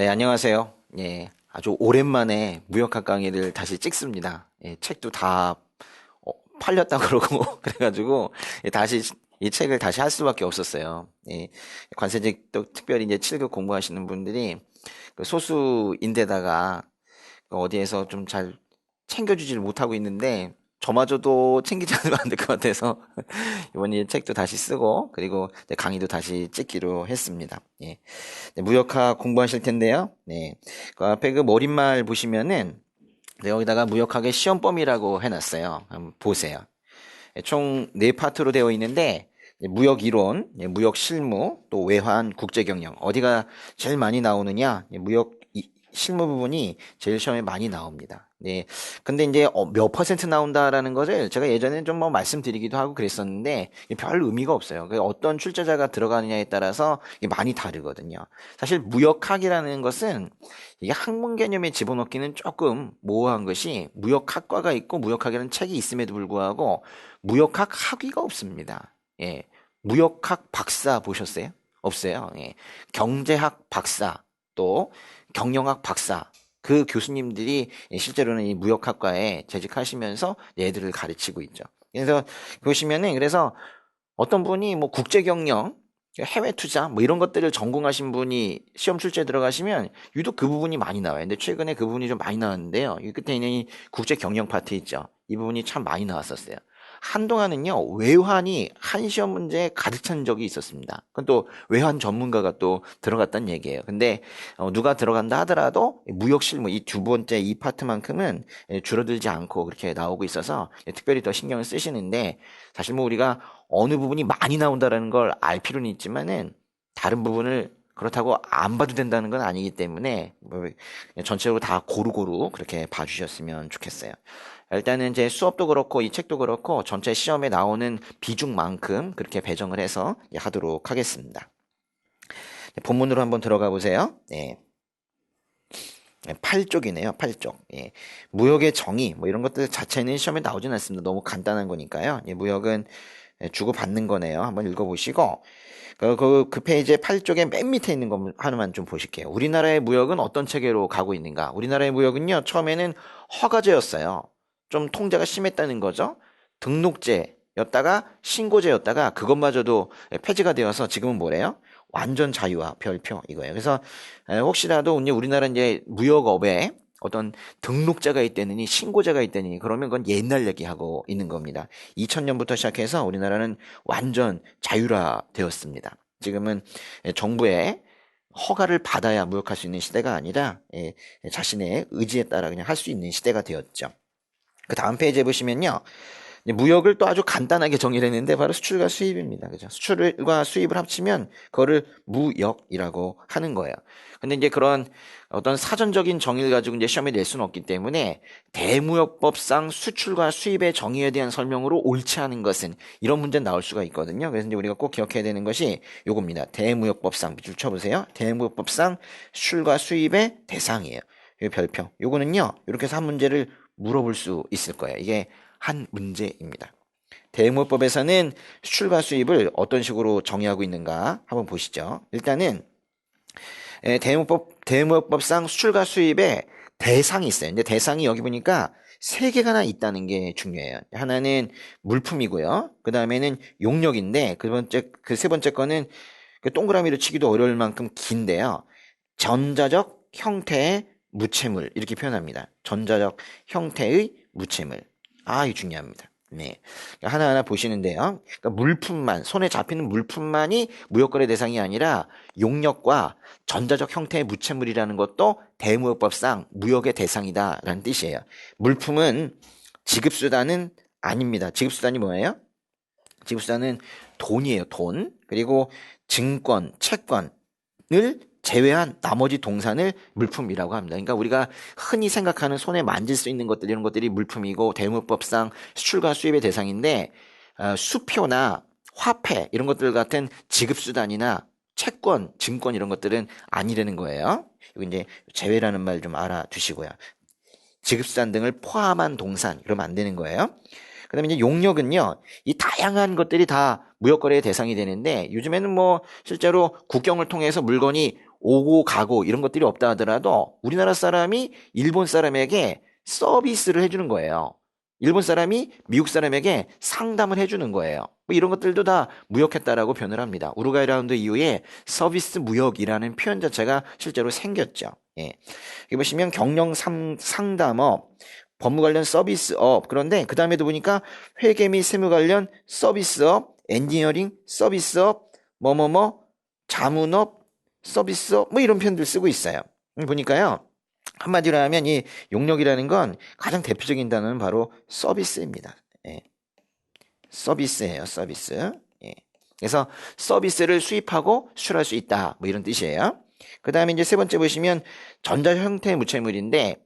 네, 안녕하세요. 예, 아주 오랜만에 무역학 강의를 다시 찍습니다. 예, 책도 다 팔렸다 그러고 그래가지고 다시 이 책을 다시 할 수밖에 없었어요. 예, 관세직도 특별히 이제 7급 공부하시는 분들이 그 소수인데다가 그 어디에서 좀 잘 챙겨주지를 못하고 있는데 저마저도 챙기지 않으면 안 될 것 같아서 이번에 책도 다시 쓰고 그리고 이제 강의도 다시 찍기로 했습니다. 예. 네, 무역학 공부하실 텐데요. 네. 그 앞에 그 머릿말 보시면은 네, 여기다가 무역학의 시험범위라고 해놨어요. 한번 보세요. 네, 총 네 파트로 되어 있는데 무역 이론, 무역 실무, 또 외환, 국제 경영 어디가 제일 많이 나오느냐? 무역 실무 부분이 제일 시험에 많이 나옵니다. 네. 근데 이제 몇 퍼센트 나온다라는 것을 제가 예전에 좀 뭐 말씀드리기도 하고 그랬었는데 별 의미가 없어요. 어떤 출제자가 들어가느냐에 따라서 이게 많이 다르거든요. 사실 무역학이라는 것은 이게 학문 개념에 집어넣기는 조금 모호한 것이 무역학과가 있고 무역학이라는 책이 있음에도 불구하고 무역학 학위가 없습니다. 예. 무역학 박사 보셨어요? 없어요. 예. 경제학 박사 또 경영학 박사 그 교수님들이 실제로는 이 무역학과에 재직하시면서 얘들을 가르치고 있죠. 그래서 보시면은 그래서 어떤 분이 뭐 국제 경영, 해외 투자 뭐 이런 것들을 전공하신 분이 시험 출제에 들어가시면 유독 그 부분이 많이 나와요. 근데 최근에 그 부분이 좀 많이 나왔는데요. 이 끝에 있는 이 국제 경영 파트 있죠. 이 부분이 참 많이 나왔었어요. 한동안은요, 외환이 한 시험 문제에 가득 찬 적이 있었습니다. 그건 또 외환 전문가가 또 들어갔다는 얘기예요. 근데 누가 들어간다 하더라도 무역 실무 이 두 번째 이 파트만큼은 줄어들지 않고 그렇게 나오고 있어서 특별히 더 신경을 쓰시는데 사실 뭐 우리가 어느 부분이 많이 나온다라는 걸 알 필요는 있지만은 다른 부분을 그렇다고 안 봐도 된다는 건 아니기 때문에 뭐 전체적으로 다 고루고루 그렇게 봐주셨으면 좋겠어요. 일단은 제 수업도 그렇고 이 책도 그렇고 전체 시험에 나오는 비중만큼 그렇게 배정을 해서 하도록 하겠습니다. 본문으로 한번 들어가 보세요. 네. 8쪽이네요. 8쪽. 예. 무역의 정의 뭐 이런 것들 자체는 시험에 나오진 않습니다. 너무 간단한 거니까요. 예, 무역은 주고받는 거네요. 한번 읽어보시고 그 페이지의 8쪽에 맨 밑에 있는 거 하나만 좀 보실게요. 우리나라의 무역은 어떤 체계로 가고 있는가? 우리나라의 무역은요. 처음에는 허가제였어요. 좀 통제가 심했다는 거죠. 등록제였다가 신고제였다가 그것마저도 폐지가 되어서 지금은 뭐래요? 완전 자유화 별표 이거예요. 그래서 혹시라도 이제 우리나라 이제 무역업에 어떤 등록제가 있다느니 신고제가 있다니 그러면 그건 옛날 얘기하고 있는 겁니다. 2000년부터 시작해서 우리나라는 완전 자유화 되었습니다. 지금은 정부의 허가를 받아야 무역할 수 있는 시대가 아니라 자신의 의지에 따라 그냥 할 수 있는 시대가 되었죠. 그 다음 페이지에 보시면요. 무역을 또 아주 간단하게 정의를 했는데 바로 수출과 수입입니다. 그죠? 수출과 수입을 합치면 그거를 무역이라고 하는 거예요. 근데 이제 그런 어떤 사전적인 정의를 가지고 이제 시험에 낼 수는 없기 때문에 대무역법상 수출과 수입의 정의에 대한 설명으로 옳지 않은 것은 이런 문제는 나올 수가 있거든요. 그래서 이제 우리가 꼭 기억해야 되는 것이 요겁니다. 대무역법상 밑줄 쳐보세요. 대무역법상 수출과 수입의 대상이에요. 이 별표. 요거는요. 이렇게 해서 한 문제를 물어볼 수 있을 거예요. 이게 한 문제입니다. 대무역법에서는 수출과 수입을 어떤 식으로 정의하고 있는가 한번 보시죠. 일단은 대무역법상 수출과 수입의 대상이 있어요. 근데 대상이 여기 보니까 세 개가 있다는 게 중요해요. 하나는 물품이고요. 그 다음에는 용역인데 그 세 번째 거는 그 동그라미로 치기도 어려울 만큼 긴데요. 전자적 형태의 무채물 이렇게 표현합니다. 전자적 형태의 무채물. 이거 중요합니다. 네. 하나하나 보시는데요. 그러니까 물품만, 손에 잡히는 물품만이 무역거래 대상이 아니라 용역과 전자적 형태의 무채물이라는 것도 대무역법상 무역의 대상이다라는 뜻이에요. 물품은 지급수단은 아닙니다. 지급수단이 뭐예요? 지급수단은 돈이에요, 돈. 그리고 증권, 채권을 제외한 나머지 동산을 물품이라고 합니다. 그러니까 우리가 흔히 생각하는 손에 만질 수 있는 것들 이런 것들이 물품이고 대무법상 수출과 수입의 대상인데 수표나 화폐 이런 것들 같은 지급수단이나 채권, 증권 이런 것들은 아니라는 거예요. 이거 이제 제외라는 말 좀 알아두시고요. 지급수단 등을 포함한 동산 그러면 안 되는 거예요. 그 다음에 이제 용역은요, 이 다양한 것들이 다 무역거래의 대상이 되는데, 요즘에는 뭐, 실제로 국경을 통해서 물건이 오고 가고 이런 것들이 없다 하더라도 우리나라 사람이 일본 사람에게 서비스를 해주는 거예요. 일본 사람이 미국 사람에게 상담을 해주는 거예요. 뭐 이런 것들도 다 무역했다라고 표현을 합니다. 우루과이 라운드 이후에 서비스 무역이라는 표현 자체가 실제로 생겼죠. 예. 여기 보시면 경영 상담업, 법무 관련 서비스업, 그런데 그 다음에도 보니까 회계 및 세무 관련 서비스업, 엔지니어링 서비스업, 뭐뭐뭐, 자문업, 서비스업, 뭐 이런 표현들 쓰고 있어요. 보니까요. 한마디로 하면 이 용역이라는 건 가장 대표적인 단어는 바로 서비스입니다. 예. 서비스예요, 서비스. 예. 그래서 서비스를 수입하고 수출할 수 있다. 뭐 이런 뜻이에요. 그 다음에 이제 세 번째 보시면 전자 형태의 무채물인데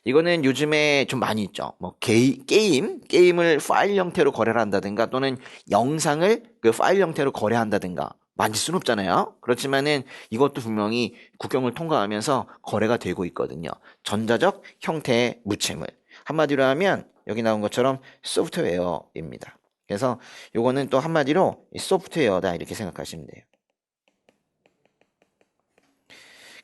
이거는 요즘에 좀 많이 있죠. 뭐 게임을 파일 형태로 거래를 한다든가 또는 영상을 그 파일 형태로 거래한다든가 만질 수는 없잖아요. 그렇지만은 이것도 분명히 국경을 통과하면서 거래가 되고 있거든요. 전자적 형태의 무채물. 한마디로 하면 여기 나온 것처럼 소프트웨어입니다. 그래서 요거는 또 한마디로 소프트웨어다 이렇게 생각하시면 돼요.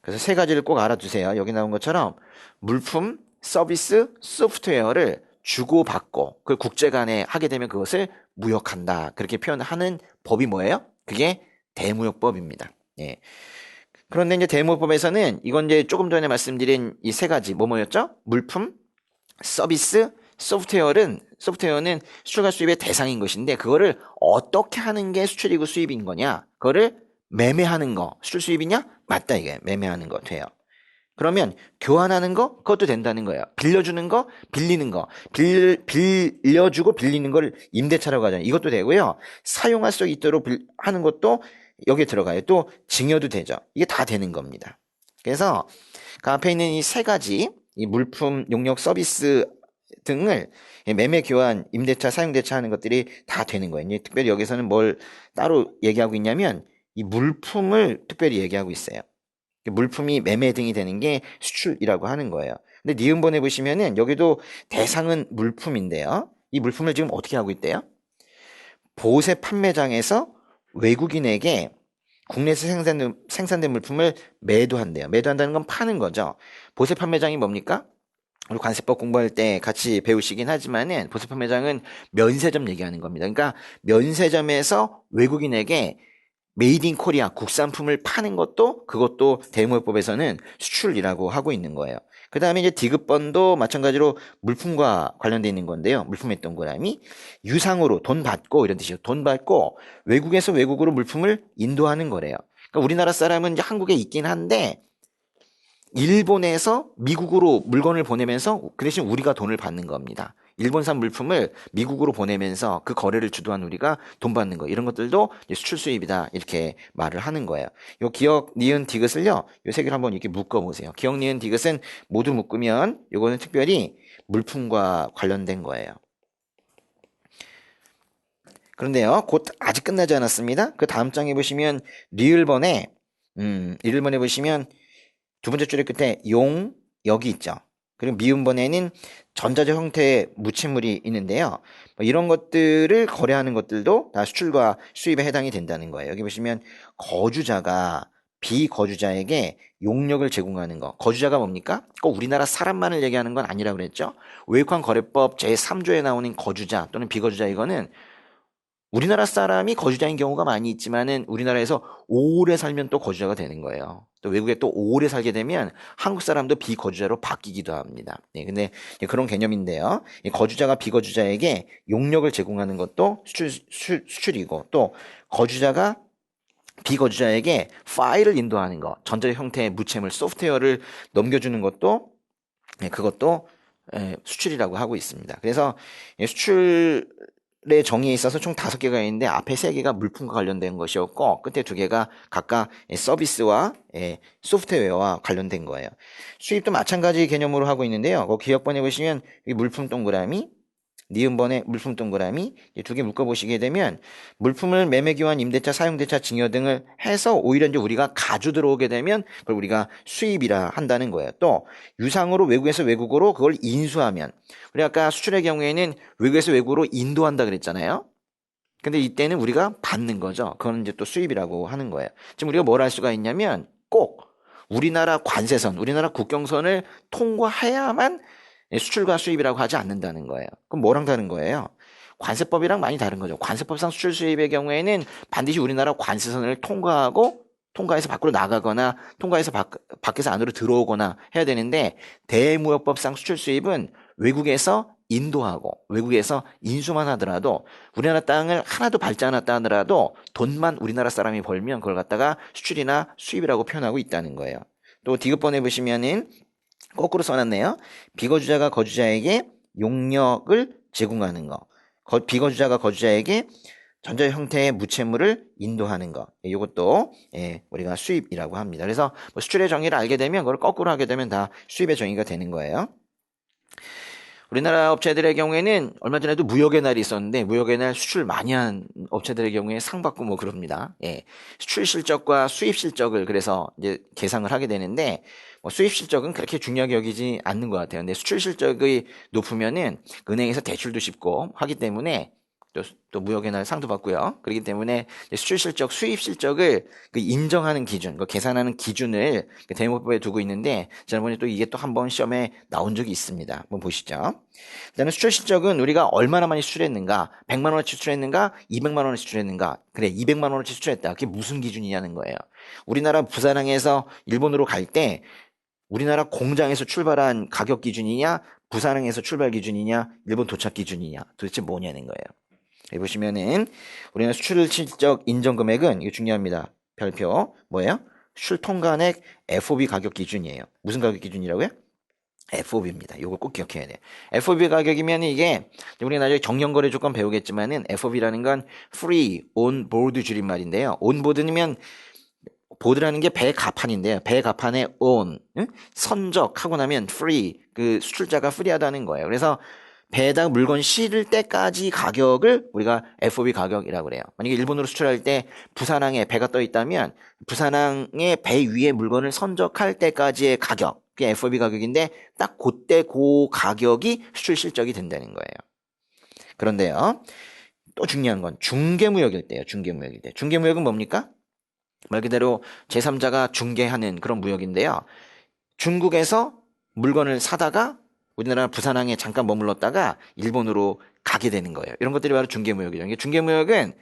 그래서 세 가지를 꼭 알아두세요. 여기 나온 것처럼 물품, 서비스, 소프트웨어를 주고받고 그 국제 간에 하게 되면 그것을 무역한다. 그렇게 표현하는 법이 뭐예요? 그게 대무역법입니다. 예. 그런데 이제 대무역법에서는 이건 이제 조금 전에 말씀드린 이 세 가지 뭐였죠? 물품, 서비스, 소프트웨어는 수출과 수입의 대상인 것인데 그거를 어떻게 하는 게 수출이고 수입인 거냐? 그거를 매매하는 거 수출 수입이냐? 맞다 이게 매매하는 거 돼요. 그러면 교환하는 거 그것도 된다는 거예요. 빌려주는 거 빌리는 거 빌려주고 빌리는 걸 임대차라고 하잖아요. 이것도 되고요. 사용할 수 있도록 하는 것도 여기에 들어가요. 또 증여도 되죠. 이게 다 되는 겁니다. 그래서 그 앞에 있는 이 세 가지 이 물품, 용역, 서비스 등을 매매, 교환, 임대차, 사용대차 하는 것들이 다 되는 거예요. 특별히 여기서는 뭘 따로 얘기하고 있냐면 이 물품을 특별히 얘기하고 있어요. 물품이 매매 등이 되는 게 수출이라고 하는 거예요. 근데 니은본에 보시면은 여기도 대상은 물품인데요. 이 물품을 지금 어떻게 하고 있대요? 보세 판매장에서 외국인에게 국내에서 생산된 물품을 매도한대요. 매도한다는 건 파는 거죠. 보세 판매장이 뭡니까? 우리 관세법 공부할 때 같이 배우시긴 하지만은 보세 판매장은 면세점 얘기하는 겁니다. 그러니까 면세점에서 외국인에게 메이드 인 코리아 국산품을 파는 것도 그것도 대무역법에서는 수출이라고 하고 있는 거예요. 그 다음에 이제 디귿번도 마찬가지로 물품과 관련되어 있는 건데요. 물품의 동그라미 유상으로 돈 받고 이런 뜻이에요. 돈 받고 외국에서 외국으로 물품을 인도하는 거래요. 그러니까 우리나라 사람은 이제 한국에 있긴 한데 일본에서 미국으로 물건을 보내면서 그 대신 우리가 돈을 받는 겁니다. 일본산 물품을 미국으로 보내면서 그 거래를 주도한 우리가 돈 받는 거 이런 것들도 수출 수입이다 이렇게 말을 하는 거예요. 요 기억, 니은, 디귿을요 요 세 개를 한번 이렇게 묶어보세요. 기억, 니은, 디귿은 모두 묶으면 요거는 특별히 물품과 관련된 거예요. 그런데요 곧 아직 끝나지 않았습니다. 그 다음 장에 보시면 리을번에 보시면 두 번째 줄의 끝에 용 여기 있죠. 그리고 미음번에는 전자적 형태의 무채물이 있는데요. 이런 것들을 거래하는 것들도 다 수출과 수입에 해당이 된다는 거예요. 여기 보시면 거주자가 비거주자에게 용역을 제공하는 거. 거주자가 뭡니까? 꼭 우리나라 사람만을 얘기하는 건 아니라고 그랬죠. 외환거래법 제3조에 나오는 거주자 또는 비거주자 이거는 우리나라 사람이 거주자인 경우가 많이 있지만은 우리나라에서 오래 살면 또 거주자가 되는 거예요. 또 외국에 또 오래 살게 되면 한국 사람도 비거주자로 바뀌기도 합니다. 네, 근데 그런 개념인데요. 거주자가 비거주자에게 용역을 제공하는 것도 수출이고 또 거주자가 비거주자에게 파일을 인도하는 것, 전자적 형태의 무채물 소프트웨어를 넘겨주는 것도 그것도 수출이라고 하고 있습니다. 그래서 수출의 정의에 있어서 총 5개가 있는데 앞에 3개가 물품과 관련된 것이었고 끝에 2개가 각각 서비스와 소프트웨어와 관련된 거예요. 수입도 마찬가지 개념으로 하고 있는데요. 그 기억번에 보시면 물품 동그라미 니은번에 물품 동그라미 2개 묶어보시게 되면 물품을 매매, 교환, 임대차, 사용대차, 증여 등을 해서 오히려 이제 우리가 가져 들어오게 되면 그걸 우리가 수입이라 한다는 거예요. 또 유상으로 외국에서 외국으로 그걸 인수하면 우리 아까 수출의 경우에는 외국에서 외국으로 인도한다 그랬잖아요. 근데 이때는 우리가 받는 거죠. 그건 이제 또 수입이라고 하는 거예요. 지금 우리가 뭘 할 수가 있냐면 꼭 우리나라 관세선, 우리나라 국경선을 통과해야만 수출과 수입이라고 하지 않는다는 거예요. 그럼 뭐랑 다른 거예요? 관세법이랑 많이 다른 거죠. 관세법상 수출 수입의 경우에는 반드시 우리나라 관세선을 통과해서 밖으로 나가거나 통과해서 밖에서 안으로 들어오거나 해야 되는데, 대무역법상 수출 수입은 외국에서 인도하고 외국에서 인수만 하더라도, 우리나라 땅을 하나도 밟지 않았다 하더라도 돈만 우리나라 사람이 벌면 그걸 갖다가 수출이나 수입이라고 표현하고 있다는 거예요. 또 디귿번에 보시면은 거꾸로 써놨네요. 비거주자가 거주자에게 용역을 제공하는 거. 비거주자가 거주자에게 전자 형태의 무채무를 인도하는 거. 이것도 우리가 수입이라고 합니다. 그래서 뭐 수출의 정의를 알게 되면 그걸 거꾸로 하게 되면 다 수입의 정의가 되는 거예요. 우리나라 업체들의 경우에는 얼마 전에도 무역의 날이 있었는데, 무역의 날 수출 많이 한 업체들의 경우에 상 받고 뭐 그럽니다. 수출 실적과 수입 실적을 그래서 이제 계상을 하게 되는데, 뭐 수입 실적은 그렇게 중요하게 여기지 않는 것 같아요. 근데 수출 실적이 높으면은 은행에서 대출도 쉽고 하기 때문에 또 무역의 날 상도 받고요. 그렇기 때문에 수출 실적, 수입 실적을 그 인정하는 기준, 그 계산하는 기준을 대무법에 두고 있는데, 지난번에 또 이게 또 한 번 시험에 나온 적이 있습니다. 한번 보시죠. 그다음에 수출 실적은 우리가 얼마나 많이 수출했는가, 100만 원어치 수출했는가, 200만 원어치 수출했는가. 그래, 200만 원어치 수출했다. 그게 무슨 기준이냐는 거예요. 우리나라 부산항에서 일본으로 갈 때 우리나라 공장에서 출발한 가격 기준이냐, 부산항에서 출발 기준이냐, 일본 도착 기준이냐, 도대체 뭐냐는 거예요. 여기 보시면은 우리나라 수출 실적 인정 금액은, 이거 중요합니다. 별표 뭐예요? 수출 통관액 FOB 가격 기준이에요. 무슨 가격 기준이라고요? FOB입니다. 이걸 꼭 기억해야 돼요. FOB 가격이면 이게 우리 나중에 경영거래 조건 배우겠지만은, FOB라는 건 Free On Board 줄임말인데요. On Board면 보드라는 게 배 가판인데요. 배 가판에 on, 선적하고 나면 free, 그 수출자가 프리하다는 거예요. 그래서 배에다 물건 실을 때까지 가격을 우리가 FOB 가격이라고 그래요. 만약에 일본으로 수출할 때 부산항에 배가 떠 있다면 부산항에 배 위에 물건을 선적할 때까지의 가격, 그게 FOB 가격인데, 딱 그때 그 가격이 수출 실적이 된다는 거예요. 그런데요, 또 중요한 건 중개무역일 때예요. 중개무역일 때. 중개무역은 뭡니까? 말 그대로 제3자가 중개하는 그런 무역인데요. 중국에서 물건을 사다가 우리나라 부산항에 잠깐 머물렀다가 일본으로 가게 되는 거예요. 이런 것들이 바로 중개무역이죠. 이게 중개무역은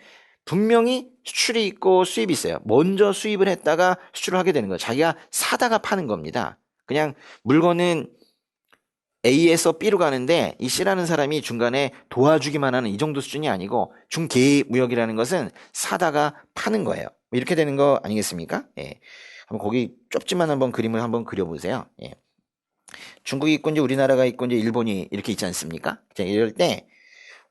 분명히 수출이 있고 수입이 있어요. 먼저 수입을 했다가 수출을 하게 되는 거예요. 자기가 사다가 파는 겁니다. 그냥 물건은 A에서 B로 가는데 이 C라는 사람이 중간에 도와주기만 하는 이 정도 수준이 아니고, 중개무역이라는 것은 사다가 파는 거예요. 이렇게 되는 거 아니겠습니까? 한번 거기 좁지만 한번 그림을 한번 그려보세요. 중국이 있고 이제 우리나라가 있고 이제 일본이 이렇게 있지 않습니까? 자, 이럴 때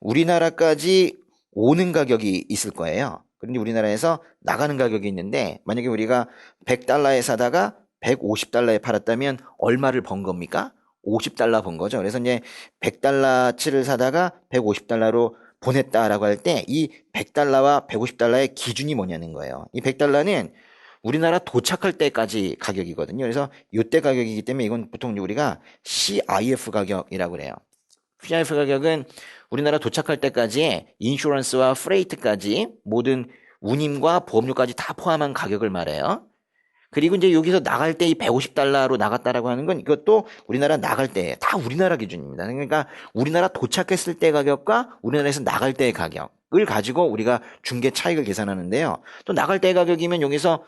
우리나라까지 오는 가격이 있을 거예요. 그런데 우리나라에서 나가는 가격이 있는데, 만약에 우리가 100달러에 사다가 150달러에 팔았다면 얼마를 번 겁니까? 50달러 번 거죠. 그래서 이제 100달러치를 사다가 150달러로 보냈다라고 할 때 이 100달러와 150달러의 기준이 뭐냐는 거예요. 이 100달러는 우리나라 도착할 때까지 가격이거든요. 그래서 이때 가격이기 때문에 이건 보통 우리가 CIF 가격이라고 그래요. CIF 가격은 우리나라 도착할 때까지의 인슈런스와 프레이트까지 모든 운임과 보험료까지 다 포함한 가격을 말해요. 그리고 이제 여기서 나갈 때 이 150달러로 나갔다라고 하는 건 이것도 우리나라 나갈 때 다 우리나라 기준입니다. 그러니까 우리나라 도착했을 때 가격과 우리나라에서 나갈 때의 가격을 가지고 우리가 중개 차익을 계산하는데요. 또 나갈 때 가격이면 여기서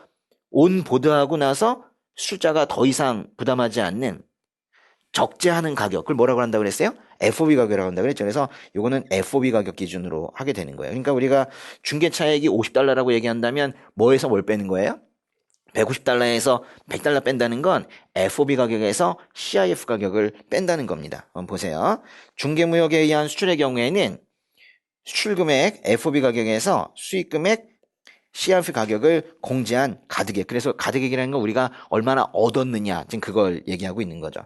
온 보드하고 나서 수출자가 더 이상 부담하지 않는 적재하는 가격, 그걸 뭐라고 한다고 그랬어요? FOB 가격이라고 한다고 그랬죠. 그래서 요거는 FOB 가격 기준으로 하게 되는 거예요. 그러니까 우리가 중개 차익이 50달러라고 얘기한다면 뭐에서 뭘 빼는 거예요? 150달러에서 100달러 뺀다는 건 FOB 가격에서 CIF 가격을 뺀다는 겁니다. 한번 보세요. 중개무역에 의한 수출의 경우에는 수출금액 FOB 가격에서 수입금액 CIF 가격을 공제한 가득액. 그래서 가득액이라는 건 우리가 얼마나 얻었느냐, 지금 그걸 얘기하고 있는 거죠.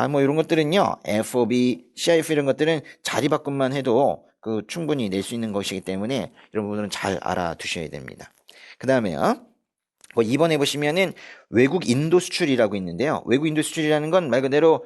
뭐 이런 것들은요, FOB, CIF 이런 것들은 자리바꿈만 해도 그 충분히 낼 수 있는 것이기 때문에 이런 부분들은 잘 알아두셔야 됩니다. 그 다음에요. 2번에 보시면은 외국 인도 수출이라고 있는데요. 외국 인도 수출이라는 건 말 그대로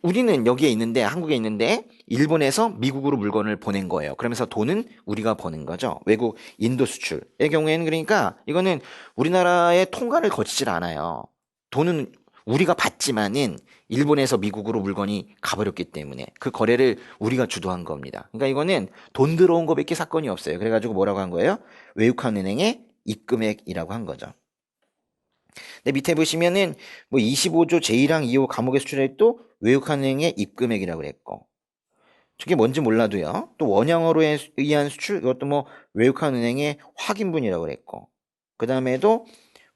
우리는 여기에 있는데, 한국에 있는데 일본에서 미국으로 물건을 보낸 거예요. 그러면서 돈은 우리가 버는 거죠. 외국 인도 수출의 경우에는, 그러니까 이거는 우리나라의 통관을 거치질 않아요. 돈은 우리가 받지만은 일본에서 미국으로 물건이 가버렸기 때문에 그 거래를 우리가 주도한 겁니다. 그러니까 이거는 돈 들어온 거밖에 사건이 없어요. 그래가지고 뭐라고 한 거예요? 외국한 은행의 입금액이라고 한 거죠. 근데 밑에 보시면은 뭐 25조 제1항 2호 감옥에 수출액도 외국한 은행의 입금액이라고 그랬고, 저게 뭔지 몰라도요. 또 원형어로 의한 수출, 이것도 뭐 외국한 은행의 확인분이라고 그랬고, 그 다음에도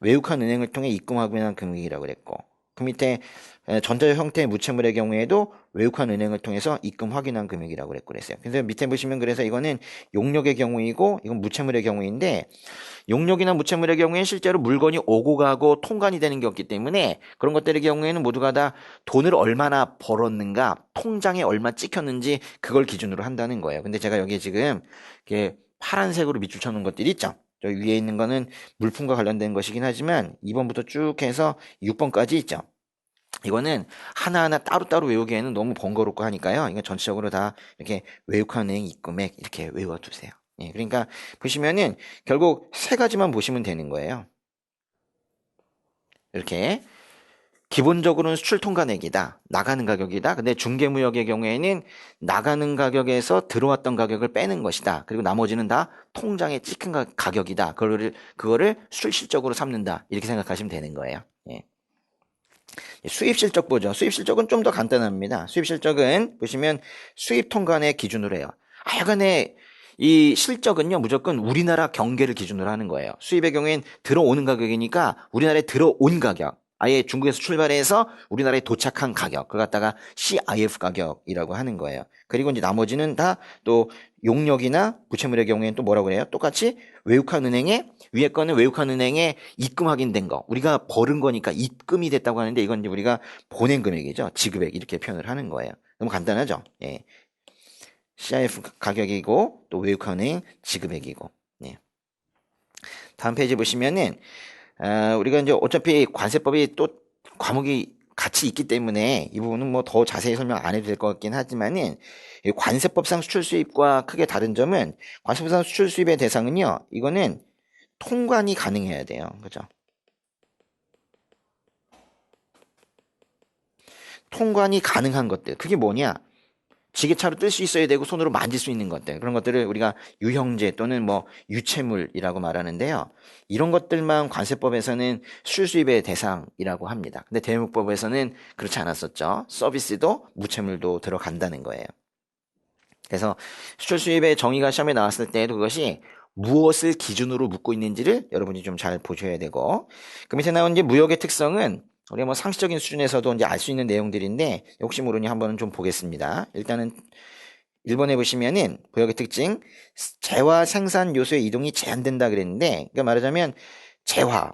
외국한 은행을 통해 입금하고 금액이라고 그랬고, 그 밑에 전자 형태의 무채물의 경우에도 외국한 은행을 통해서 입금 확인한 금액이라고 그랬어요. 그래서 밑에 보시면 그래서 이거는 용역의 경우이고 이건 무채물의 경우인데, 용역이나 무채물의 경우에는 실제로 물건이 오고 가고 통관이 되는 게 없기 때문에 그런 것들의 경우에는 모두가 다 돈을 얼마나 벌었는가, 통장에 얼마 찍혔는지 그걸 기준으로 한다는 거예요. 근데 제가 여기에 지금 이렇게 파란색으로 밑줄 쳐놓은 것들이 있죠. 저 위에 있는 거는 물품과 관련된 것이긴 하지만 2번부터 쭉 해서 6번까지 있죠. 이거는 하나하나 따로따로 외우기에는 너무 번거롭고 하니까요. 이건 전체적으로 다 이렇게 외국한 은행 입금액 이렇게 외워두세요. 예, 그러니까 보시면은 결국 세 가지만 보시면 되는 거예요. 이렇게 기본적으로는 수출 통관액이다. 나가는 가격이다. 근데 중개무역의 경우에는 나가는 가격에서 들어왔던 가격을 빼는 것이다. 그리고 나머지는 다 통장에 찍힌 가격이다. 그거를 수출 실적으로 삼는다. 이렇게 생각하시면 되는 거예요. 예. 수입 실적 보죠. 수입 실적은 좀 더 간단합니다. 수입 실적은 보시면 수입 통관액 기준으로 해요. 하여간에 이 실적은요, 무조건 우리나라 경계를 기준으로 하는 거예요. 수입의 경우엔 들어오는 가격이니까 우리나라에 들어온 가격, 아예 중국에서 출발해서 우리나라에 도착한 가격, 그걸 갖다가 CIF 가격이라고 하는 거예요. 그리고 이제 나머지는 다 또 용역이나 부채물의 경우에는 또 뭐라고 그래요? 똑같이 외국한 은행에, 위에 거는 외국한 은행에 입금 확인된 거, 우리가 벌은 거니까 입금이 됐다고 하는데 이건 이제 우리가 보낸 금액이죠. 지급액 이렇게 표현을 하는 거예요. 너무 간단하죠? 예. CIF 가격이고 또 외국은행 지급액이고. 네. 다음 페이지 보시면은 우리가 이제 어차피 관세법이 또 과목이 같이 있기 때문에 이 부분은 뭐 더 자세히 설명 안 해도 될 것 같긴 하지만은 관세법상 수출 수입과 크게 다른 점은 관세법상 수출 수입의 대상은요, 이거는 통관이 가능해야 돼요. 그죠? 통관이 가능한 것들. 그게 뭐냐? 지게차로 뜰 수 있어야 되고 손으로 만질 수 있는 것들, 그런 것들을 우리가 유형제 또는 뭐 유채물이라고 말하는데요. 이런 것들만 관세법에서는 수입의 대상이라고 합니다. 근데 대무법에서는 그렇지 않았었죠. 서비스도 무채물도 들어간다는 거예요. 그래서 수출 수입의 정의가 시험에 나왔을 때에도 그것이 무엇을 기준으로 묻고 있는지를 여러분이 좀 잘 보셔야 되고, 그 밑에 나온 이제 무역의 특성은 우리가 뭐 상식적인 수준에서도 이제 알 수 있는 내용들인데 혹시 모르니 한번 좀 보겠습니다. 일단은 1번에 보시면은 무역의 특징, 재화 생산 요소의 이동이 제한된다 그랬는데, 그러니까 말하자면 재화,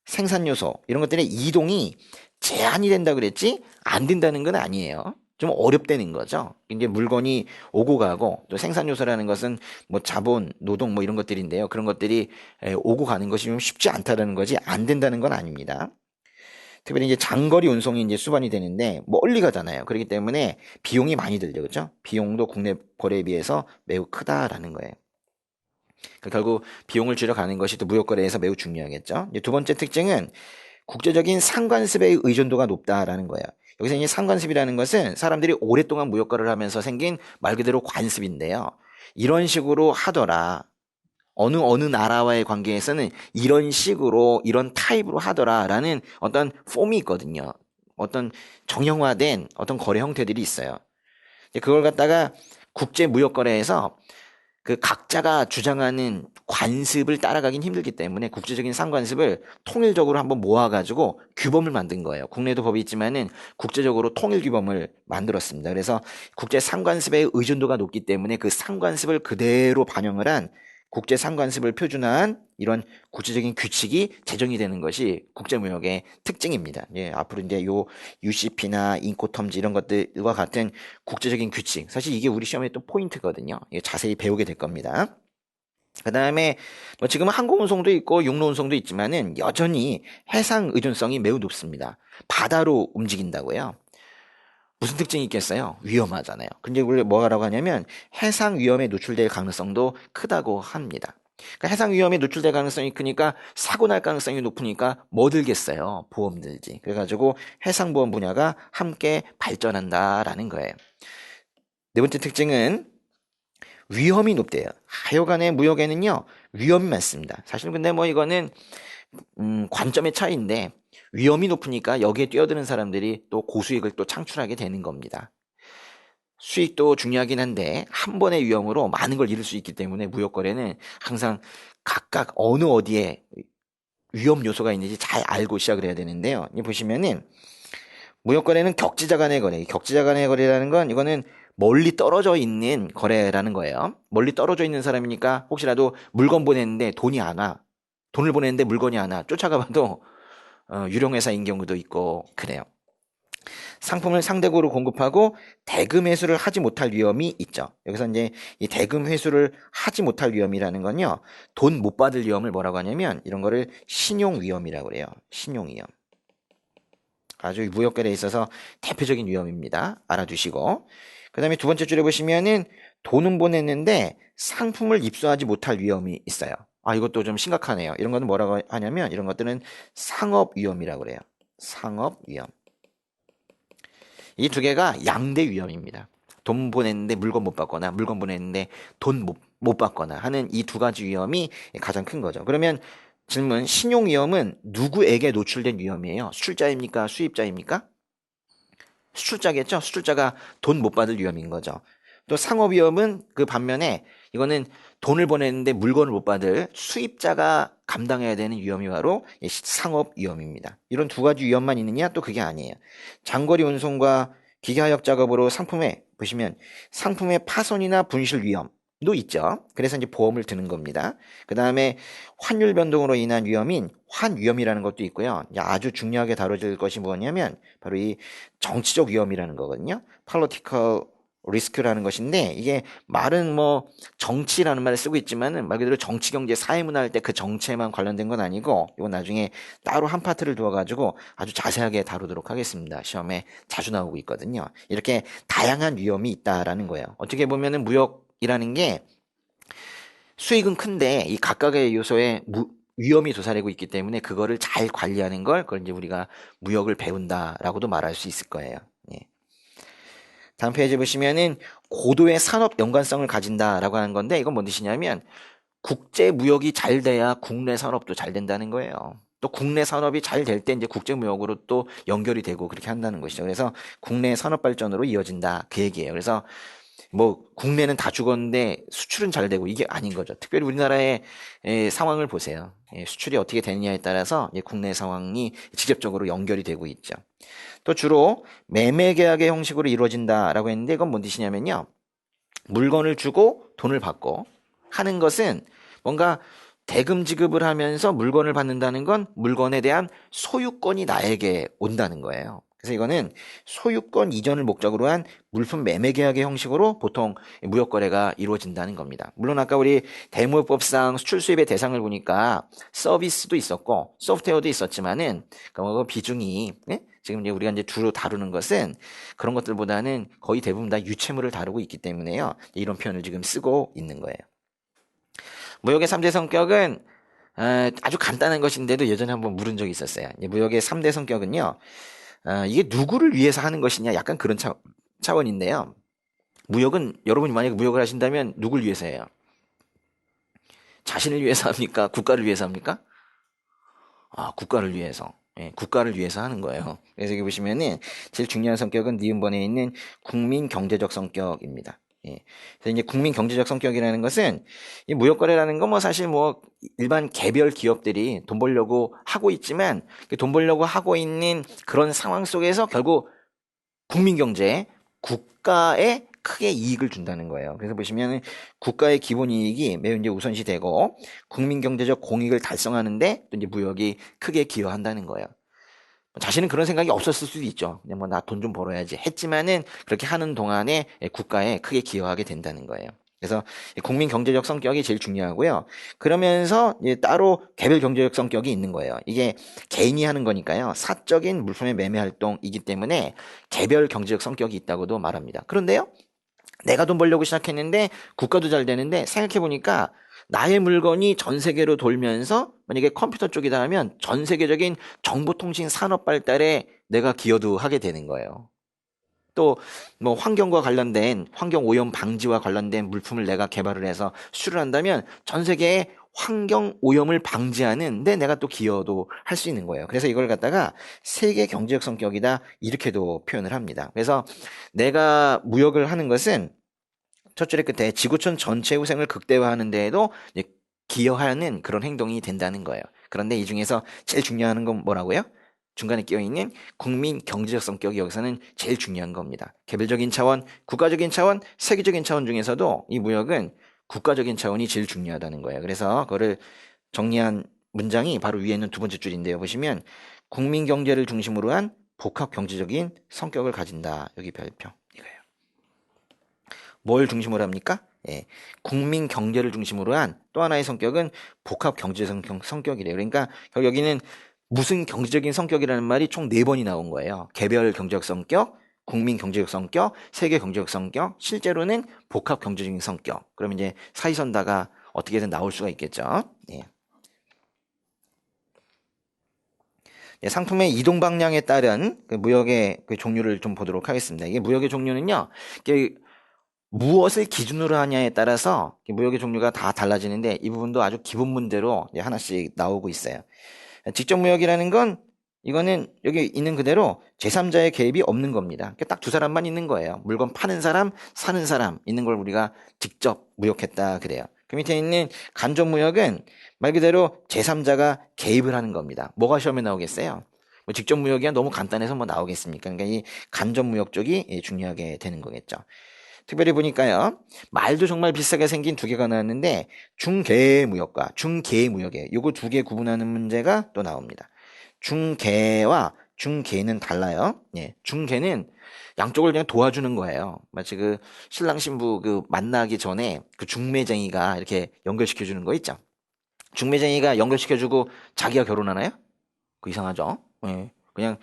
생산 요소 이런 것들의 이동이 제한이 된다 그랬지 안 된다는 건 아니에요. 좀 어렵다는 거죠. 이제 물건이 오고 가고, 또 생산 요소라는 것은 뭐 자본, 노동 뭐 이런 것들인데요. 그런 것들이 오고 가는 것이 좀 쉽지 않다라는 거지 안 된다는 건 아닙니다. 특별히 이제 장거리 운송이 이제 수반이 되는데 멀리 가잖아요. 그렇기 때문에 비용이 많이 들죠. 그렇죠? 비용도 국내 거래에 비해서 매우 크다라는 거예요. 그러니까 결국 비용을 줄여가는 것이 또 무역 거래에서 매우 중요하겠죠. 이제 두 번째 특징은 국제적인 상관습의 의존도가 높다라는 거예요. 여기서 이제 상관습이라는 것은 사람들이 오랫동안 무역 거래를 하면서 생긴 말 그대로 관습인데요. 이런 식으로 하더라. 어느 나라와의 관계에서는 이런 식으로 이런 타입으로 하더라라는 어떤 폼이 있거든요. 어떤 정형화된 어떤 거래 형태들이 있어요. 그걸 갖다가 국제 무역 거래에서 그 각자가 주장하는 관습을 따라가긴 힘들기 때문에 국제적인 상관습을 통일적으로 한번 모아가지고 규범을 만든 거예요. 국내도 법이 있지만은 국제적으로 통일 규범을 만들었습니다. 그래서 국제 상관습의 의존도가 높기 때문에 그 상관습을 그대로 반영을 한 국제 상관습을 표준화한 이런 구체적인 규칙이 제정이 되는 것이 국제무역의 특징입니다. 예, 앞으로 이제 요 UCP나 인코텀즈 이런 것들과 같은 국제적인 규칙, 사실 이게 우리 시험의 또 포인트거든요. 예, 자세히 배우게 될 겁니다. 그 다음에 뭐 지금 항공운송도 있고 육로운송도 있지만은 여전히 해상 의존성이 매우 높습니다. 바다로 움직인다고요. 무슨 특징이 있겠어요? 위험하잖아요. 근데 우리 뭐라고 하냐면 해상 위험에 노출될 가능성도 크다고 합니다. 그러니까 해상 위험에 노출될 가능성이 크니까 사고 날 가능성이 높으니까 뭐 들겠어요? 보험 들지. 그래가지고 해상보험 분야가 함께 발전한다라는 거예요. 네 번째 특징은 위험이 높대요. 하여간의 무역에는요, 위험이 많습니다. 사실 근데 뭐 이거는 관점의 차이인데 위험이 높으니까 여기에 뛰어드는 사람들이 또 고수익을 또 창출하게 되는 겁니다. 수익도 중요하긴 한데 한 번의 위험으로 많은 걸 잃을 수 있기 때문에 무역거래는 항상 각각 어느 어디에 위험 요소가 있는지 잘 알고 시작을 해야 되는데요. 이 보시면은 무역거래는 격지자 간의 거래. 격지자 간의 거래라는 건 이거는 멀리 떨어져 있는 거래라는 거예요. 멀리 떨어져 있는 사람이니까 혹시라도 물건 보냈는데 돈이 안 와. 돈을 보냈는데 물건이 안 와. 쫓아가봐도 유령회사인 경우도 있고 그래요. 상품을 상대국으로 공급하고 대금 회수를 하지 못할 위험이 있죠. 여기서 이제 이 대금 회수를 하지 못할 위험이라는 건요. 돈 못 받을 위험을 뭐라고 하냐면 이런 거를 신용 위험이라고 그래요. 신용 위험. 아주 무역거래에 있어서 대표적인 위험입니다. 알아두시고. 그 다음에 두 번째 줄에 보시면은 돈은 보냈는데 상품을 입수하지 못할 위험이 있어요. 아, 이것도 좀 심각하네요. 이런 거는 뭐라고 하냐면 이런 것들은 상업 위험이라고 그래요. 상업 위험. 이 두 개가 양대 위험입니다. 돈 보냈는데 물건 못 받거나 물건 보냈는데 돈 못 받거나 하는 이 두 가지 위험이 가장 큰 거죠. 그러면 질문, 신용 위험은 누구에게 노출된 위험이에요? 수출자입니까? 수입자입니까? 수출자겠죠? 수출자가 돈 못 받을 위험인 거죠. 또 상업 위험은 그 반면에 이거는 돈을 보냈는데 물건을 못 받을 수입자가 감당해야 되는 위험이 바로 상업 위험입니다. 이런 두 가지 위험만 있느냐? 또 그게 아니에요. 장거리 운송과 기계하역 작업으로 상품에 보시면 상품의 파손이나 분실 위험도 있죠. 그래서 이제 보험을 드는 겁니다. 그 다음에 환율 변동으로 인한 위험인 환위험이라는 것도 있고요. 아주 중요하게 다뤄질 것이 뭐냐면 바로 이 정치적 위험이라는 거거든요. political 리스크라는 것인데 이게 말은 뭐 정치라는 말을 쓰고 있지만은 말 그대로 정치, 경제, 사회문화 할 때 그 정체만 관련된 건 아니고 이건 나중에 따로 한 파트를 두어가지고 아주 자세하게 다루도록 하겠습니다. 시험에 자주 나오고 있거든요. 이렇게 다양한 위험이 있다라는 거예요. 어떻게 보면은 무역이라는 게 수익은 큰데 이 각각의 요소에 위험이 도사리고 있기 때문에 그거를 잘 관리하는 걸 그걸 이제 우리가 무역을 배운다라고도 말할 수 있을 거예요. 예. 다음 페이지 보시면은 고도의 산업 연관성을 가진다라고 하는 건데 이건 뭔 뜻이냐면 국제 무역이 잘 돼야 국내 산업도 잘 된다는 거예요. 또 국내 산업이 잘 될 때 이제 국제 무역으로 또 연결이 되고 그렇게 한다는 것이죠. 그래서 국내 산업 발전으로 이어진다 그 얘기예요. 그래서 뭐 국내는 다 죽었는데 수출은 잘 되고 이게 아닌 거죠. 특별히 우리나라의 상황을 보세요. 수출이 어떻게 되느냐에 따라서 국내 상황이 직접적으로 연결이 되고 있죠. 또 주로 매매 계약의 형식으로 이루어진다라고 했는데 이건 뭔 뜻이냐면요. 물건을 주고 돈을 받고 하는 것은 뭔가 대금 지급을 하면서 물건을 받는다는 건 물건에 대한 소유권이 나에게 온다는 거예요. 그래서 이거는 소유권 이전을 목적으로 한 물품 매매 계약의 형식으로 보통 무역 거래가 이루어진다는 겁니다. 물론 아까 우리 대무역법상 수출 수입의 대상을 보니까 서비스도 있었고 소프트웨어도 있었지만은 그 비중이 지금 이제 우리가 이제 주로 다루는 것은 그런 것들보다는 거의 대부분 다 유체물을 다루고 있기 때문에요. 이런 표현을 지금 쓰고 있는 거예요. 무역의 3대 성격은 아주 간단한 것인데도 예전에 한번 물은 적이 있었어요. 무역의 3대 성격은요. 이게 누구를 위해서 하는 것이냐 약간 그런 차원인데요. 무역은 여러분이 만약에 무역을 하신다면 누굴 위해서 해요? 자신을 위해서 합니까? 국가를 위해서 합니까? 아, 국가를 위해서. 예, 국가를 위해서 하는 거예요. 그래서 여기 보시면은 제일 중요한 성격은 니은번에 있는 국민 경제적 성격입니다. 예. 그래서 이제 국민 경제적 성격이라는 것은 이 무역 거래라는 건 뭐 사실 뭐 일반 개별 기업들이 돈 벌려고 하고 있지만 그 돈 벌려고 하고 있는 그런 상황 속에서 결국 국민 경제, 국가에 크게 이익을 준다는 거예요. 그래서 보시면 국가의 기본 이익이 매우 이제 우선시되고 국민 경제적 공익을 달성하는데 또 이제 무역이 크게 기여한다는 거예요. 자신은 그런 생각이 없었을 수도 있죠. 그냥 뭐 나 돈 좀 벌어야지 했지만은 그렇게 하는 동안에 국가에 크게 기여하게 된다는 거예요. 그래서 국민 경제적 성격이 제일 중요하고요. 그러면서 따로 개별 경제적 성격이 있는 거예요. 이게 개인이 하는 거니까요. 사적인 물품의 매매 활동이기 때문에 개별 경제적 성격이 있다고도 말합니다. 그런데요. 내가 돈 벌려고 시작했는데 국가도 잘 되는데 생각해보니까 나의 물건이 전 세계로 돌면서 만약에 컴퓨터 쪽이다 하면 전 세계적인 정보통신 산업 발달에 내가 기여도 하게 되는 거예요. 또 뭐 환경과 관련된 환경 오염 방지와 관련된 물품을 내가 개발을 해서 수출을 한다면 전 세계에 환경 오염을 방지하는 데 내가 또 기여도 할 수 있는 거예요. 그래서 이걸 갖다가 세계 경제적 성격이다 이렇게도 표현을 합니다. 그래서 내가 무역을 하는 것은 첫 줄의 끝에 지구촌 전체 후생을 극대화하는 데에도 이제 기여하는 그런 행동이 된다는 거예요. 그런데 이 중에서 제일 중요한 건 뭐라고요? 중간에 끼어있는 국민 경제적 성격이 여기서는 제일 중요한 겁니다. 개별적인 차원, 국가적인 차원, 세계적인 차원 중에서도 이 무역은 국가적인 차원이 제일 중요하다는 거예요. 그래서 그거를 정리한 문장이 바로 위에 있는 두 번째 줄인데요. 보시면 국민 경제를 중심으로 한 복합 경제적인 성격을 가진다. 여기 별표 이거예요. 뭘 중심으로 합니까? 예, 국민 경제를 중심으로 한 또 하나의 성격은 복합 경제적 성격이래요. 그러니까 여기는 무슨 경제적인 성격이라는 말이 총 4번이 나온 거예요. 개별 경제적 성격, 국민 경제적 성격, 세계 경제적 성격, 실제로는 복합 경제적인 성격. 그럼 이제 사이선다가 어떻게든 나올 수가 있겠죠. 예. 예, 상품의 이동 방향에 따른 그 무역의 그 종류를 좀 보도록 하겠습니다. 이게 무역의 종류는요, 무엇을 기준으로 하냐에 따라서 무역의 종류가 다 달라지는데 이 부분도 아주 기본 문제로 하나씩 나오고 있어요. 직접 무역이라는 건 이거는 여기 있는 그대로 제3자의 개입이 없는 겁니다. 딱 두 사람만 있는 거예요. 물건 파는 사람, 사는 사람 있는 걸 우리가 직접 무역했다 그래요. 그 밑에 있는 간접 무역은 말 그대로 제3자가 개입을 하는 겁니다. 뭐가 시험에 나오겠어요? 뭐 직접 무역이야 너무 간단해서 뭐 나오겠습니까? 그러니까 이 간접 무역 쪽이 중요하게 되는 거겠죠. 특별히 보니까요, 말도 정말 비슷하게 생긴 두 개가 나왔는데 중개 무역과 중개 무역에 요거 두 개 구분하는 문제가 또 나옵니다. 중개와 중개는 달라요. 예, 중개는 양쪽을 그냥 도와주는 거예요. 마치 그 신랑 신부 그 만나기 전에 그 중매쟁이가 이렇게 연결시켜 주는 거 있죠. 중매쟁이가 연결시켜 주고 자기가 결혼하나요? 그 이상하죠. 예, 그냥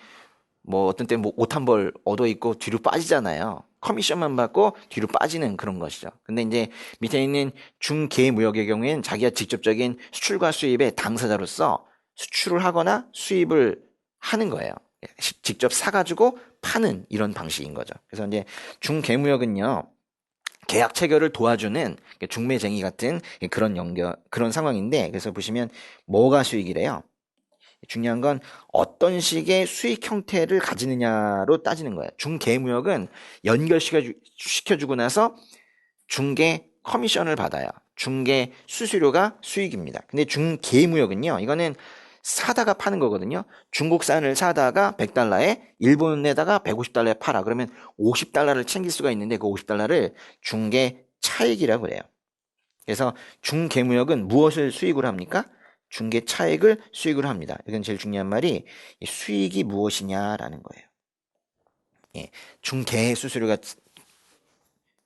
뭐 어떤 때 뭐 옷 한 벌 얻어 입고 뒤로 빠지잖아요. 커미션만 받고 뒤로 빠지는 그런 것이죠. 근데 이제 밑에 있는 중개 무역의 경우에는 자기가 직접적인 수출과 수입의 당사자로서 수출을 하거나 수입을 하는 거예요. 직접 사가지고 파는 이런 방식인 거죠. 그래서 이제 중개 무역은요, 계약 체결을 도와주는 중매쟁이 같은 그런 상황인데, 그래서 보시면 뭐가 수익이래요? 중요한 건 어떤 식의 수익 형태를 가지느냐로 따지는 거예요. 중개무역은 연결시켜주고 나서 중개 커미션을 받아요. 중개 수수료가 수익입니다. 근데 중개무역은요, 이거는 사다가 파는 거거든요. 중국산을 사다가 100달러에 일본에다가 150달러에 팔아. 그러면 50달러를 챙길 수가 있는데 그 50달러를 중개 차익이라고 그래요. 그래서 중개무역은 무엇을 수익으로 합니까? 중개 차익을 수익으로 합니다. 이건 제일 중요한 말이 수익이 무엇이냐라는 거예요. 예, 중개 수수료가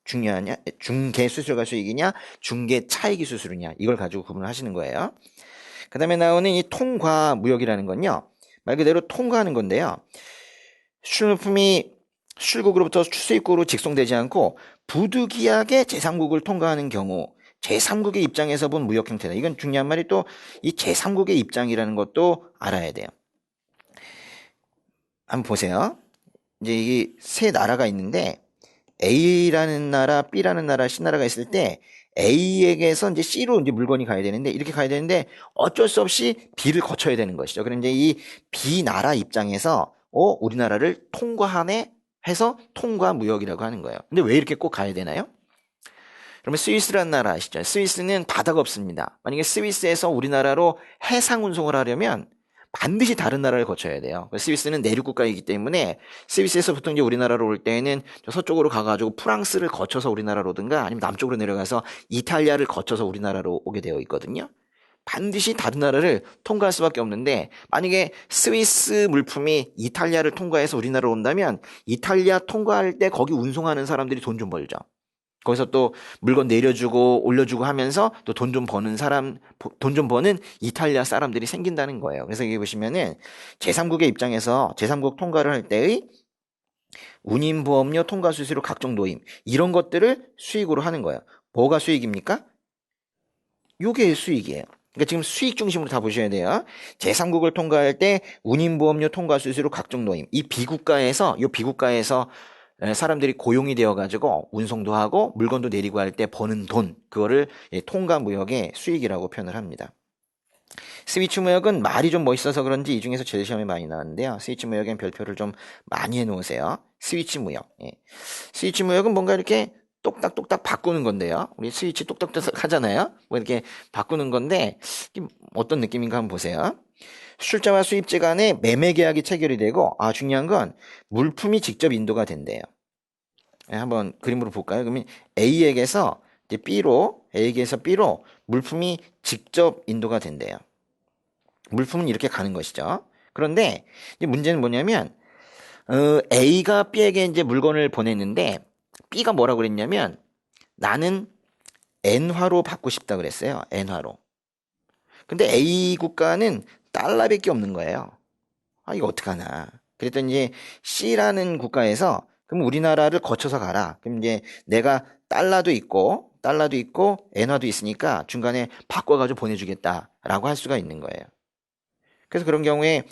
중요하냐? 중개 수수료가 수익이냐? 중개 차익이 수수료냐? 이걸 가지고 구분을 하시는 거예요. 그 다음에 나오는 이 통과 무역이라는 건요, 말 그대로 통과하는 건데요. 수출물품이 수출국으로부터 수입국으로 직송되지 않고 부득이하게 제3국을 통과하는 경우 제3국의 입장에서 본 무역 형태다. 이건 중요한 말이 또 이 제3국의 입장이라는 것도 알아야 돼요. 한번 보세요. 이제 이게 세 나라가 있는데 A라는 나라, B라는 나라, C나라가 있을 때 A에게서 이제 C로 이제 물건이 가야 되는데 이렇게 가야 되는데 어쩔 수 없이 B를 거쳐야 되는 것이죠. 그럼 이제 이 B 나라 입장에서 우리나라를 통과하네 해서 통과 무역이라고 하는 거예요. 근데 왜 이렇게 꼭 가야 되나요? 그러면 스위스라는 나라 아시죠? 스위스는 바다가 없습니다. 만약에 스위스에서 우리나라로 해상 운송을 하려면 반드시 다른 나라를 거쳐야 돼요. 스위스는 내륙 국가이기 때문에 스위스에서 보통 이제 우리나라로 올 때는 서쪽으로 가가지고 프랑스를 거쳐서 우리나라로 오든가 아니면 남쪽으로 내려가서 이탈리아를 거쳐서 우리나라로 오게 되어 있거든요. 반드시 다른 나라를 통과할 수밖에 없는데 만약에 스위스 물품이 이탈리아를 통과해서 우리나라로 온다면 이탈리아 통과할 때 거기 운송하는 사람들이 돈 좀 벌죠. 거기서 또 물건 내려주고 올려주고 하면서 또 돈 좀 버는 돈 좀 버는 이탈리아 사람들이 생긴다는 거예요. 그래서 여기 보시면은 제3국의 입장에서 제3국 통과를 할 때의 운임보험료, 통과수수료, 각종 노임 이런 것들을 수익으로 하는 거예요. 뭐가 수익입니까? 요게 수익이에요. 그러니까 지금 수익 중심으로 다 보셔야 돼요. 제3국을 통과할 때 운임보험료, 통과수수료, 각종 노임 이 비국가에서 사람들이 고용이 되어가지고 운송도 하고 물건도 내리고 할 때 버는 돈 그거를 통과무역의 수익이라고 표현을 합니다. 스위치 무역은 말이 좀 멋있어서 그런지 이 중에서 제일 시험에 많이 나왔는데요. 스위치 무역엔 별표를 좀 많이 해놓으세요. 스위치 무역. 스위치 무역은 뭔가 이렇게 똑딱똑딱 바꾸는 건데요. 우리 스위치 똑딱똑딱 하잖아요. 뭐 이렇게 바꾸는 건데 어떤 느낌인가 한번 보세요. 출자와 수입제 간의 매매 계약이 체결이 되고 중요한 건 물품이 직접 인도가 된대요. 한번 그림으로 볼까요? 그러면 A에게서 B로 물품이 직접 인도가 된대요. 물품은 이렇게 가는 것이죠. 그런데 이제 문제는 뭐냐면 A가 B에게 이제 물건을 보냈는데 B가 뭐라고 그랬냐면 나는 엔화로 받고 싶다 그랬어요. 엔화로. 근데 A 국가는 달러밖에 없는 거예요. 이거 어떡하나. 그랬더니 이제 C라는 국가에서 그럼 우리나라를 거쳐서 가라. 그럼 이제 내가 달러도 있고 엔화도 있으니까 중간에 바꿔가지고 보내주겠다라고 할 수가 있는 거예요. 그래서 그런 경우에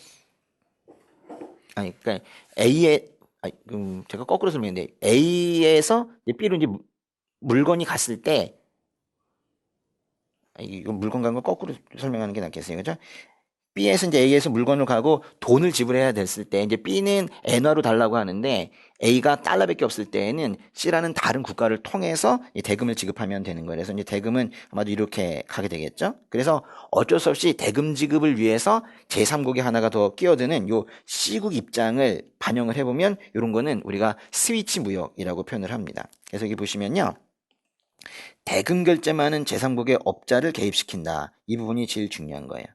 그러니까 제가 거꾸로 설명했는데 A에서 B로 이제 물건이 갔을 때 이거 물건 간 거 거꾸로 설명하는 게 낫겠어요, 그죠? B에서 이제 A에서 물건을 가고 돈을 지불해야 됐을 때 이제 B는 엔화로 달라고 하는데 A가 달러밖에 없을 때에는 C라는 다른 국가를 통해서 이 대금을 지급하면 되는 거예요. 그래서 이제 대금은 아마도 이렇게 가게 되겠죠. 그래서 어쩔 수 없이 대금 지급을 위해서 제3국이 하나가 더 끼어드는 요 C국 입장을 반영을 해보면 이런 거는 우리가 스위치 무역이라고 표현을 합니다. 그래서 여기 보시면요. 대금 결제만은 제3국의 업자를 개입시킨다. 이 부분이 제일 중요한 거예요.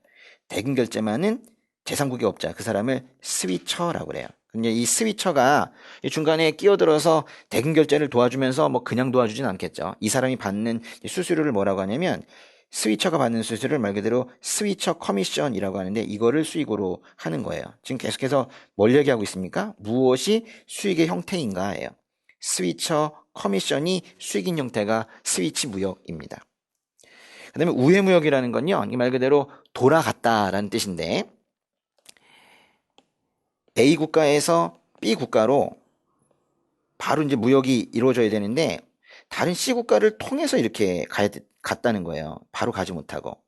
대금 결제만은 제3국의 업자, 그 사람을 스위처라고 그래요. 근데 이 스위처가 중간에 끼어들어서 대금 결제를 도와주면서 뭐 그냥 도와주진 않겠죠. 이 사람이 받는 수수료를 뭐라고 하냐면 스위처가 받는 수수료를 말 그대로 스위처 커미션이라고 하는데 이거를 수익으로 하는 거예요. 지금 계속해서 뭘 얘기하고 있습니까? 무엇이 수익의 형태인가예요. 스위처 커미션이 수익인 형태가 스위치 무역입니다. 그 다음에 우회무역이라는 건요, 말 그대로 돌아갔다라는 뜻인데, A 국가에서 B 국가로 바로 이제 무역이 이루어져야 되는데, 다른 C 국가를 통해서 이렇게 갔다는 거예요. 바로 가지 못하고.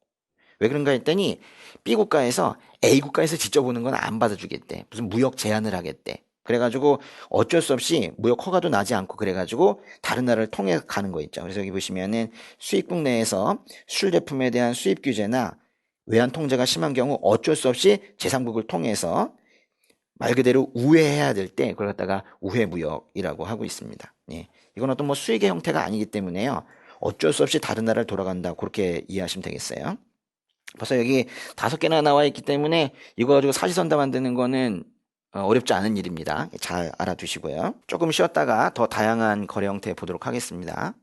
왜 그런가 했더니, B 국가에서 A 국가에서 직접 오는 건 안 받아주겠대. 무슨 무역 제한을 하겠대. 그래가지고 어쩔 수 없이 무역 허가도 나지 않고 그래가지고 다른 나라를 통해 가는 거 있죠. 그래서 여기 보시면은 수입국 내에서 술 제품에 대한 수입 규제나 외환 통제가 심한 경우 어쩔 수 없이 제3국을 통해서 말 그대로 우회해야 될 때 그걸 갖다가 우회무역이라고 하고 있습니다. 이건 어떤 뭐 수익의 형태가 아니기 때문에요. 어쩔 수 없이 다른 나라를 돌아간다. 그렇게 이해하시면 되겠어요. 벌써 여기 5개나 나와 있기 때문에 이거 가지고 사지선다 만드는 거는 어렵지 않은 일입니다. 잘 알아두시고요. 조금 쉬었다가 더 다양한 거래 형태 보도록 하겠습니다.